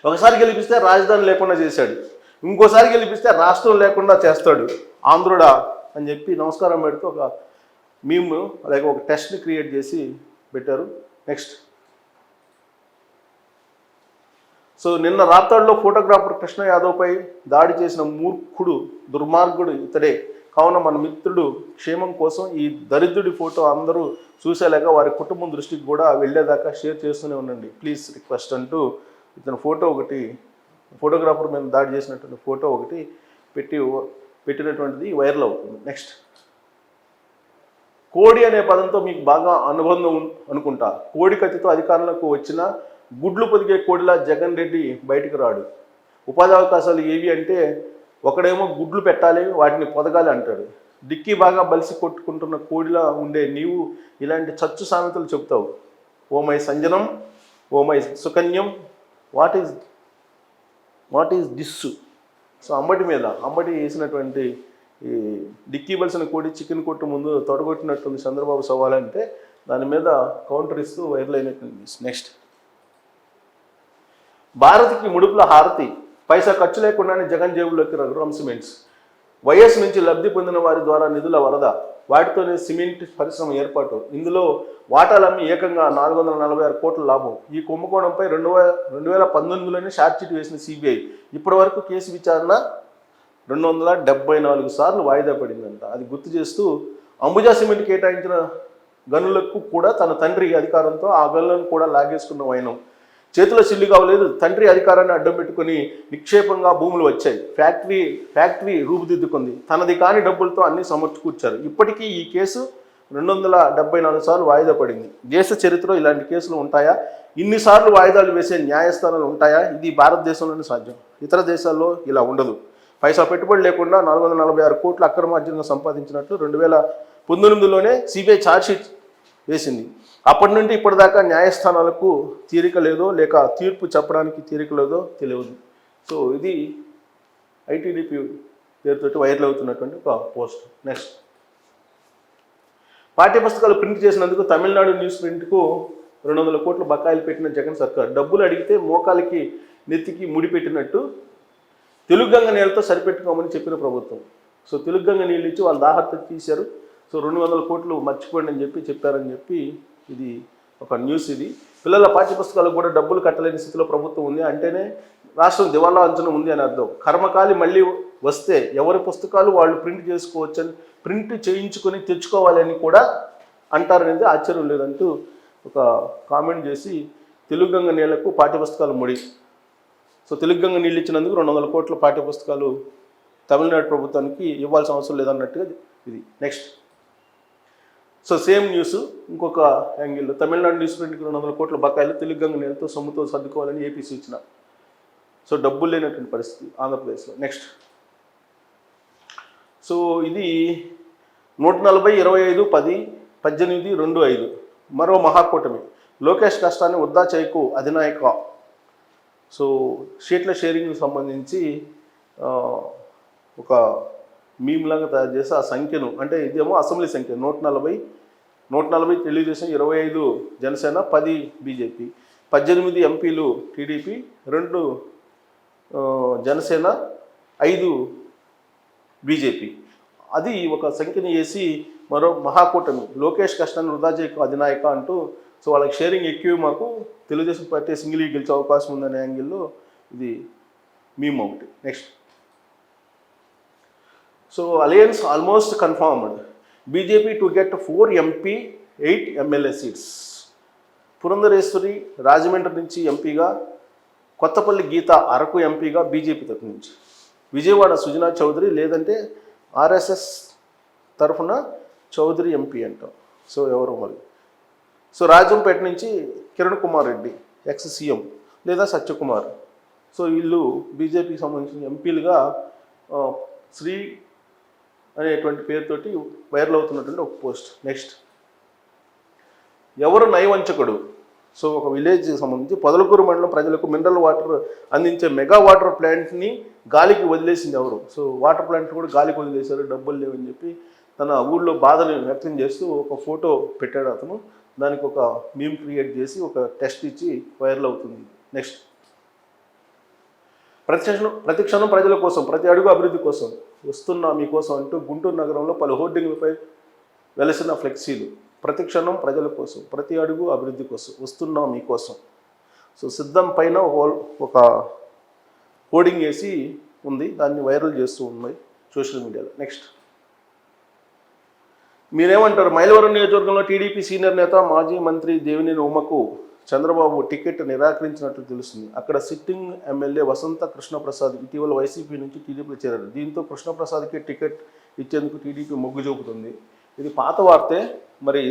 ఒకసారి గెలిపిస్తే రాజధాని లేకుండా చేశాడు, ఇంకోసారి గెలిపిస్తే రాష్ట్రం లేకుండా చేస్తాడు ఆంధ్రుడా అని చెప్పి నమస్కారం పెడుతూ ఒక మీమ్ అలాగే ఒక టెస్ట్ని క్రియేట్ చేసి పెట్టారు. నెక్స్ట్. సో నిన్న రాప్తాడులో ఫోటోగ్రాఫర్ కృష్ణ యాదవ్పై దాడి చేసిన మూర్ఖుడు దుర్మార్గుడు ఇతడే కావున మన మిత్రుడు క్షేమం కోసం ఈ దరిద్రుడి ఫోటో అందరూ చూసేలాగా వారి కుటుంబం దృష్టికి కూడా వెళ్ళేదాకా షేర్ చేస్తూనే ఉండండి ప్లీజ్ రిక్వెస్ట్ అంటూ ఇతను ఫోటోగ్రాఫర్ మీద దాడి చేసినటువంటి ఫోటో ఒకటి పెట్టినటువంటిది వైరల్ అవుతుంది. నెక్స్ట్. కోడి అనే పదంతో మీకు బాగా అనుబంధం అనుకుంటా. కోడి కత్తితో అధికారంలోకి వచ్చిన గుడ్లు పొదిగే కోడిలా జగన్ రెడ్డి బయటకు రాడు. ఉపాధి అవకాశాలు ఏవి అంటే ఒకడేమో గుడ్లు పెట్టాలి, వాటిని పొదగాలి అంటాడు. డిక్కీ బాగా బలిసి కొట్టుకుంటున్న కోడిలా ఉండే నీవు ఇలాంటి చచ్చు సామెతలు చెప్తావు. ఓ మై సంజనం, ఓ మై సుకన్యం, what is this. So Ambati వేసినటువంటి ఈ డిక్కీ బలిసిన కోడి చికెన్ కొట్టు ముందు తొడగొట్టినట్టుంది చంద్రబాబు సవాలంటే దాని మీద కౌంటర్ ఇస్తూ వైరల్ అయినటువంటి. నెక్స్ట్. భారత్కి ముడుపుల హారతి, పైసా ఖర్చు లేకుండానే జగన్ జేబుల్లోకి రఘురామ్ సిమెంట్స్. వైఎస్ నుంచి లబ్ధి పొందిన వారి ద్వారా నిధుల వరద, వాటితోనే సిమెంట్ పరిశ్రమ ఏర్పాటు. ఇందులో వాటాలమ్మి ఏకంగా 446 కోట్ల లాభం. ఈ కుంభకోణంపై 2019లోనే ఛార్జ్షీట్ వేసిన సిబిఐ ఇప్పటి వరకు కేసు విచారణ 274 సార్లు వాయిదా పడిందంట. అది గుర్తు చేస్తూ అంబుజా సిమెంట్ కేటాయించిన గనులకు కూడా తన తండ్రి అధికారంతో ఆ గనులను కూడా లాగేసుకున్న వైనం. చేతిలో సిల్లు కావలేదు, తండ్రి అధికారాన్ని అడ్డం పెట్టుకుని నిక్షేపంగా భూములు వచ్చాయి. ఫ్యాక్టరీ రూపుదిద్దుకుంది. తనది కాని డబ్బులతో అన్ని సమర్చుకూర్చారు. ఇప్పటికీ ఈ కేసు 274 సార్లు వాయిదా పడింది. దేశ చరిత్రలో ఇలాంటి కేసులు ఉంటాయా? ఇన్నిసార్లు వాయిదాలు వేసే న్యాయస్థానాలు ఉంటాయా? ఇది భారతదేశంలోనే సాధ్యం, ఇతర దేశాల్లో ఇలా ఉండదు. పైసా పెట్టుబడి లేకుండా 446 కోట్ల అక్రమార్జనగా సంపాదించినట్లు 2019లోనే సిబిఐ ఛార్జ్షీట్ వేసింది. అప్పటి నుండి ఇప్పటిదాకా న్యాయస్థానాలకు తీరిక లేదో లేక తీర్పు చెప్పడానికి తీరిక లేదో తెలియదు. సో ఇది ఐటీడీపీ పేరుతోటి వైరల్ అవుతున్నటువంటి ఒక పోస్ట్. నెక్స్ట్. పాఠ్యపుస్తకాలు ప్రింట్ చేసినందుకు తమిళనాడు న్యూస్ ప్రింట్కు 200 కోట్ల బకాయిలు పెట్టిన జగన్ సర్కార్. డబ్బులు అడిగితే మోకాలికి నెత్తికి ముడిపెట్టినట్టు తెలుగు గంగ నీళ్ళతో సరిపెట్టుకోమని చెప్పిన ప్రభుత్వం. సో తెలుగు గంగ నీళ్ళు ఇచ్చి వాళ్ళు దాహర్త తీశారు. సో 200 కోట్లు మర్చిపోండి అని చెప్పారని చెప్పి ఇది ఒక న్యూస్. ఇది పిల్లల పాఠ్యపుస్తకాలకు కూడా డబ్బులు కట్టలేని స్థితిలో ప్రభుత్వం ఉంది అంటేనే రాష్ట్రం దివాలా అంచున ఉంది అని అర్థం. కర్మకాలి మళ్ళీ వస్తే ఎవరి పుస్తకాలు వాళ్ళు ప్రింట్ చేసుకోవచ్చని, ప్రింట్ చేయించుకొని తెచ్చుకోవాలని కూడా అంటారనేది ఆశ్చర్యం లేదంటూ ఒక కామెంట్ చేసి తెలుగు గంగ నీళ్లకు పాఠ్యపుస్తకాలు ముడి. సో తెలుగు గంగ నీళ్ళు ఇచ్చినందుకు 200 కోట్ల పాఠ్యపుస్తకాలు తమిళనాడు ప్రభుత్వానికి ఇవ్వాల్సిన అవసరం లేదన్నట్టుగా ఇది. నెక్స్ట్. సో సేమ్ న్యూస్ ఇంకొక యాంగిల్లో తమిళనాడు న్యూస్ ప్రింట్కి 200 కోట్ల బకాయిలు తెలుగు గంగ నీళ్ళతో సొమ్ముతో సర్దుకోవాలని ఏపీ సూచన. సో డబ్బులు లేనటువంటి పరిస్థితి ఆంధ్రప్రదేశ్లో. నెక్స్ట్. సో ఇది 140, 25, 10, 18, 25 మరో మహాకూటమి. లోకేష్ కష్టాన్ని వృధా చేయకు అధినాయక. సో షీట్ల షేరింగ్కి సంబంధించి ఒక మీమ్లాగా తయారు చేసి ఆ సంఖ్యను, అంటే ఇదేమో అసెంబ్లీ సంఖ్య 140 తెలుగుదేశం, 25 జనసేన, 10 బీజేపీ, 18 ఎంపీలు టీడీపీ, 2 జనసేన, 5 బీజేపీ. అది ఒక సంఖ్యని వేసి మరో మహాకూటమి. లోకేష్ కష్టాన్ని వృధా చేయకు అధినాయక అంటూ సో వాళ్ళకి షేరింగ్ ఎక్కువ, మాకు తెలుగుదేశం పార్టీ సింగిల్ గెలిచే అవకాశం ఉందనే యాంగిల్లో ఇది మీమ్ ఒకటి. Next. So alliance almost confirmed. BJP to get 4 MP 8 MLA seats. Purandeswari Rajahmundry నుంచి ఎంపీగా, కొత్తపల్లి గీత అరకు ఎంపీగా బీజేపీ తరఫు నుంచి, విజయవాడ సుజనా చౌదరి లేదంటే ఆర్ఎస్ఎస్ తరఫున చౌదరి ఎంపీ అంటాం. సో ఎవరు మరి. సో రాజంపేట నుంచి కిరణ్ కుమార్ రెడ్డి ఎక్స్ సీఎం లేదా సత్యకుమార్. సో వీళ్ళు బీజేపీకి సంబంధించిన ఎంపీలుగా శ్రీ అనేటువంటి పేరుతోటి వైరల్ అవుతున్నటువంటి ఒక పోస్ట్. నెక్స్ట్. ఎవరు నయవంచకుడు. సో ఒక విలేజ్కి సంబంధించి పొదలకూరు మండలం ప్రజలకు మినరల్ వాటర్ అందించే మెగా వాటర్ ప్లాంట్ని గాలికి వదిలేసింది ఎవరు. సో వాటర్ ప్లాంట్ కూడా గాలికి వదిలేశారు, డబ్బులు లేవని చెప్పి తన ఊళ్ళో బాధని వ్యక్తం చేస్తూ ఒక ఫోటో పెట్టాడు అతను. దానికి ఒక మీమ్ క్రియేట్ చేసి ఒక టెస్ట్ ఇచ్చి వైరల్ అవుతుంది. నెక్స్ట్. ప్రతి క్షణం ప్రజల కోసం, ప్రతి అడుగు అభివృద్ధి కోసం వస్తున్నా మీకోసం అంటూ గుంటూరు నగరంలో పలు హోర్డింగ్లపై వెలసిన ఫ్లెక్సీలు. ప్రతి క్షణం ప్రజల కోసం, ప్రతి అడుగు అభివృద్ధి కోసం వస్తున్నా మీకోసం. సో సిద్ధం పైన ఒక హోర్డింగ్ వేసి ఉంది, దాన్ని వైరల్ చేస్తూ ఉన్నాయి సోషల్ మీడియాలో. నెక్స్ట్ మీరేమంటారు? మైలవరం నియోజకవర్గంలో టీడీపీ సీనియర్ నేత మాజీ మంత్రి దేవినేని ఉమకు చంద్రబాబు టికెట్ నిరాకరించినట్లు తెలుస్తుంది. అక్కడ సిట్టింగ్ ఎమ్మెల్యే వసంత కృష్ణప్రసాద్ ఇటీవల వైసీపీ నుంచి టీడీపీలో చేరారు. దీంతో కృష్ణప్రసాద్కి టికెట్ ఇచ్చేందుకు టీడీపీ మొగ్గు చూపుతుంది. ఇది పాత వార్తే, మరి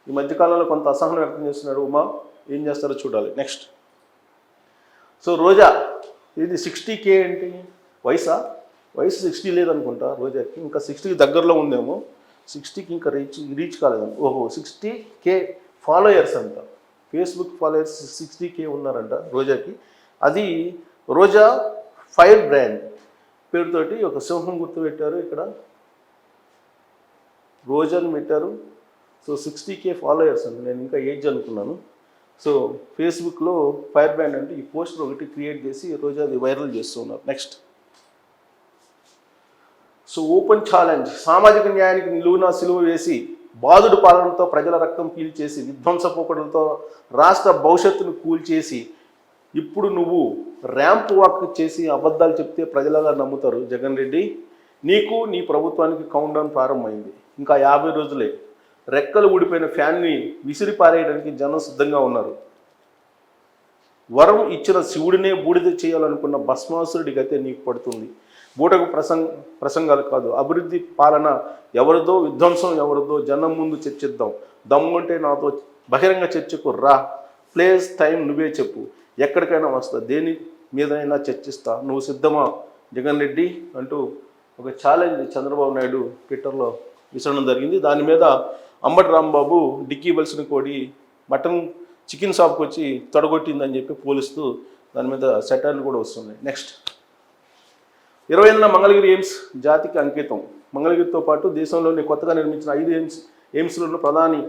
ఈ మధ్యకాలంలో కొంత అసహనం వ్యక్తం చేస్తున్నాడు ఉమా. ఏం చేస్తారో చూడాలి. నెక్స్ట్ సో రోజా, ఇది 60K ఏంటి? వయసు 60 లేదనుకుంటా రోజాకి, ఇంకా 60కి దగ్గరలో ఉందేమో. 60కి ఇంకా రీచ్ కాలేదండి. ఓహో 60K ఫాలోయర్స్ అంట, ఫేస్బుక్ ఫాలోయర్స్ 60K ఉన్నారంట రోజాకి. అది రోజా ఫైర్ బ్రాండ్ పేరుతోటి ఒక సింహం గుర్తు పెట్టారు, ఇక్కడ రోజాని పెట్టారు. సో 60K ఫాలోయర్స్ అండి, నేను ఇంకా ఏజ్ అనుకున్నాను. సో ఫేస్బుక్లో ఫైర్ బ్రాండ్ అంటే ఈ పోస్టర్ ఒకటి క్రియేట్ చేసి రోజా అది వైరల్ చేస్తూ ఉన్నారు. నెక్స్ట్ సో ఓపెన్ ఛాలెంజ్, సామాజిక న్యాయానికి నిలువున సిలువ వేసి బాధుడు పాలనతో ప్రజల రక్తం పీల్చేసి విధ్వంసపోకడలతో రాష్ట్ర భవిష్యత్తును కూల్చేసి ఇప్పుడు నువ్వు ర్యాంప్ వాక్ చేసి అబద్ధాలు చెప్తే ప్రజలలా నమ్ముతారు. జగన్ రెడ్డి, నీకు నీ ప్రభుత్వానికి కౌంట్ డౌన్ ప్రారంభమైంది. ఇంకా 50 రోజులే. రెక్కలు ఊడిపోయిన ఫ్యాన్ని విసిరి పారేయడానికి జనం సిద్ధంగా ఉన్నారు. వరం ఇచ్చిన శివుడినే బూడిద చేయాలనుకున్న భస్మాసురుడి గతే నీకు పడుతుంది. బూటకు ప్రసంగాలు కాదు, అభివృద్ధి పాలన ఎవరిదో, విధ్వంసం ఎవరిదో జనం ముందు చర్చిద్దాం. దమ్ముంటే నాతో బహిరంగ చర్చకు రా. ప్లేస్ టైం నువ్వే చెప్పు, ఎక్కడికైనా వస్తా, దేని మీదైనా చర్చిస్తా, నువ్వు సిద్ధమా జగన్ రెడ్డి అంటూ ఒక ఛాలెంజ్ చంద్రబాబు నాయుడు ట్విట్టర్లో విసరడం జరిగింది. దాని మీద అంబటి రాంబాబు డిక్కీ బల్సిన కోడి మటన్ చికెన్ షాప్కి వచ్చి తొడగొట్టిందని చెప్పి పోలిస్తూ దాని మీద సెటర్లు కూడా వస్తున్నాయి. నెక్స్ట్ 28న మంగళగిరి ఎయిమ్స్ జాతికి అంకితం. మంగళగిరితో పాటు దేశంలోని కొత్తగా నిర్మించిన 5 ఎయిమ్స్లను ప్రధాని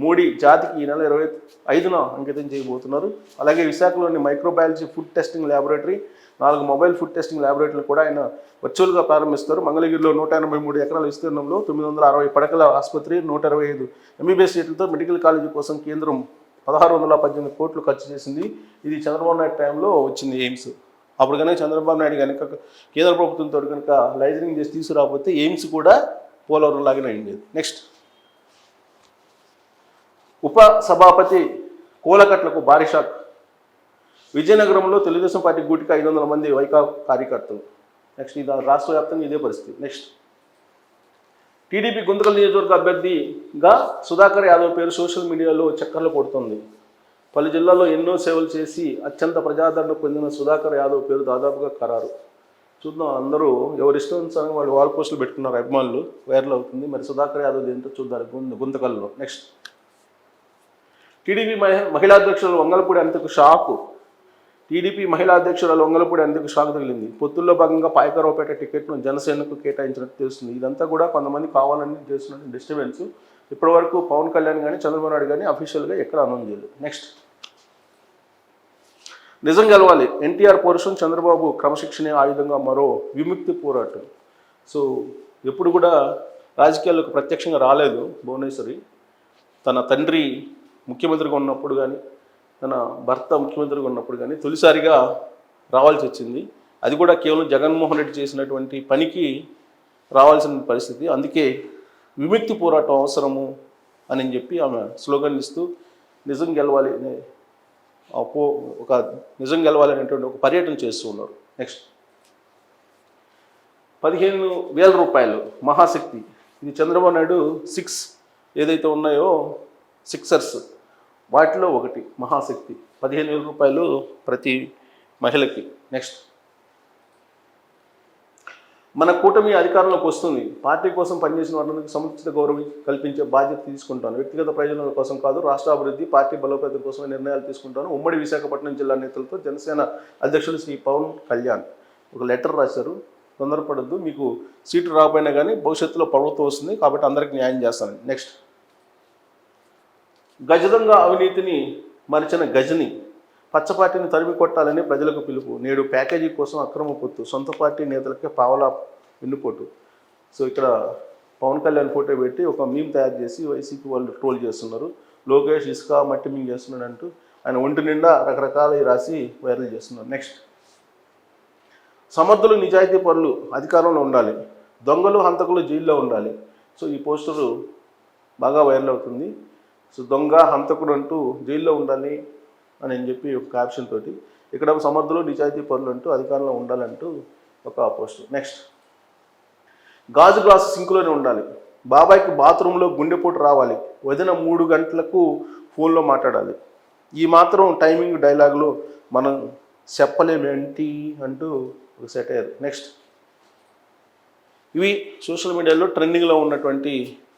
మోడీ జాతికి ఈ నెల 25న అంకితం చేయబోతున్నారు. అలాగే విశాఖలోని microbiology food testing laboratory, 4 mobile food testing ల్యాబొరేటరీలు కూడా ఆయన వర్చువల్గా ప్రారంభిస్తారు. మంగళగిరిలో 183 ఎకరాల విస్తీర్ణంలో 960 పడకల ఆసుపత్రి, 125 MBBS సీట్లతో మెడికల్ కాలేజీ కోసం కేంద్రం 1618 కోట్లు ఖర్చు చేసింది. ఇది చంద్రబాబు నాయుడు టైంలో వచ్చింది ఎయిమ్స్. అప్పుడు కనుక చంద్రబాబు నాయుడు కనుక కేంద్ర ప్రభుత్వంతో కనుక లైజనింగ్ చేసి తీసుకురాకపోతే ఎయిమ్స్ కూడా పోలవరం లాగానే అయింది. నెక్స్ట్ ఉప సభాపతి కోలకట్లకు భారీ షాక్. విజయనగరంలో తెలుగుదేశం పార్టీ గూటికి 500 మంది వైకాపా కార్యకర్తలు. నెక్స్ట్ ఇది రాష్ట్ర వ్యాప్తంగా ఇదే పరిస్థితి. నెక్స్ట్ టీడీపీ గుంతకల్ నియోజకవర్గ అభ్యర్థిగా సుధాకర్ యాదవ్ పేరు సోషల్ మీడియాలో చక్కర్లు కొడుతుంది. పలు జిల్లాల్లో ఎన్నో సేవలు చేసి అత్యంత ప్రజాదరణ పొందిన సుధాకర్ యాదవ్ పేరు దాదాపుగా ఖరారు. చూద్దాం, అందరూ ఎవరిష్టం వాళ్ళు వాల్ పోస్టులు పెట్టుకున్నారు, అభిమానులు, వైరల్ అవుతుంది. మరి సుధాకర్ యాదవ్ ఏంటో చూద్దాం గుంతకల్లో. నెక్స్ట్ టీడీపీ మహిళా అధ్యక్షురాలు వంగలపూడి అంతకు షాకు. టీడీపీ మహిళా అధ్యక్షురాలు వంగలపూడి అంతకు షాక్ తగిలింది. పొత్తుల్లో భాగంగా పాయకరావుపేట టికెట్ను జనసేనకు కేటాయించినట్టు తెలుస్తుంది. ఇదంతా కూడా కొంతమంది కావాలని చేస్తున్న డిస్టర్బెన్స్. ఇప్పటివరకు పవన్ కళ్యాణ్ కానీ చంద్రబాబు నాయుడు కానీ అఫీషియల్గా ఎక్కడ అనౌన్స్ చేయలేదు. నెక్స్ట్ నిజం గెలవాలి, ఎన్టీఆర్ పౌరుషం, చంద్రబాబు క్రమశిక్షణే ఆయుధంగా మరో విముక్తి పోరాటం. సో ఎప్పుడు కూడా రాజకీయాల్లోకి ప్రత్యక్షంగా రాలేదు భువనేశ్వరి. తన తండ్రి ముఖ్యమంత్రిగా ఉన్నప్పుడు కానీ, తన భర్త ముఖ్యమంత్రిగా ఉన్నప్పుడు కానీ తొలిసారిగా రావాల్సి వచ్చింది. అది కూడా కేవలం జగన్మోహన్ రెడ్డి చేసినటువంటి పనికి రావాల్సిన పరిస్థితి. అందుకే విముక్తి పోరాటం అవసరము అని చెప్పి ఆమె స్లోగన్ ఇస్తూ నిజం గెలవాలి నిజం గెలవాలి అనేటువంటి ఒక పర్యటన చేస్తూ ఉన్నారు. నెక్స్ట్ 15,000 రూపాయలు మహాశక్తి. ఇది చంద్రబాబు నాయుడు 6 ఏదైతే ఉన్నాయో సిక్సర్స్, వాటిలో ఒకటి మహాశక్తి. 15,000 రూపాయలు ప్రతి మహిళకి. నెక్స్ట్ మన కూటమి అధికారంలోకి వస్తుంది. పార్టీ కోసం పనిచేసిన వారందరికీ సముచిత గౌరవం కల్పించే బాధ్యత తీసుకుంటాను. వ్యక్తిగత ప్రయోజనాల కోసం కాదు, రాష్ట్ర అభివృద్ధి, పార్టీ బలోపేతం కోసమే నిర్ణయాలు తీసుకుంటాను. ఉమ్మడి విశాఖపట్నం జిల్లా నేతలతో జనసేన అధ్యక్షులు శ్రీ పవన్ కళ్యాణ్ ఒక లెటర్ రాశారు. తొందరపడద్దు, మీకు సీటు రాకపోయినా కానీ భవిష్యత్తులో ప్రభుత్వం వస్తుంది కాబట్టి అందరికీ న్యాయం చేస్తాను. నెక్స్ట్ గజదంగా అవినీతిని మరిచిన గజని. పచ్చ పార్టీని తరిమి కొట్టాలని ప్రజలకు పిలుపు, నేడు ప్యాకేజీ కోసం అక్రమ పొత్తు, సొంత పార్టీ నేతలకే పావలా వెన్నుపోటు. సో ఇక్కడ పవన్ కళ్యాణ్ ఫోటో పెట్టి ఒక మీమ్ తయారు చేసి వైసీపీ వాళ్ళు ట్రోల్ చేస్తున్నారు. లోకేష్ ఇసుక మట్టి మింగ్ చేస్తున్నాడు అంటూ ఆయన ఒంటి నిండా రకరకాల రాసి వైరల్ చేస్తున్నారు. నెక్స్ట్, సమర్థులు నిజాయితీ పరులు అధికారంలో ఉండాలి, దొంగలు హంతకులు జైల్లో ఉండాలి. సో ఈ పోస్టరు బాగా వైరల్ అవుతుంది. సో దొంగ హంతకుడు అంటూ జైల్లో ఉండాలి అని చెప్పి ఒక క్యాప్షన్ తోటి, ఇక్కడ సమర్థులు నిజాయితీ పరులు అంటూ అధికారంలో ఉండాలంటూ ఒక పోస్టర్. నెక్స్ట్, గాజు గ్లాసు సింకులోనే ఉండాలి, బాబాయ్కి బాత్రూంలో గుండెపోటు రావాలి, వదిన 3 గంటలకు ఫోన్లో మాట్లాడాలి, ఈ మాత్రం టైమింగ్ డైలాగులు మనం చెప్పలేమేంటి అంటూ ఒక సెటైర్. నెక్స్ట్, ఇవి సోషల్ మీడియాలో ట్రెండింగ్లో ఉన్నటువంటి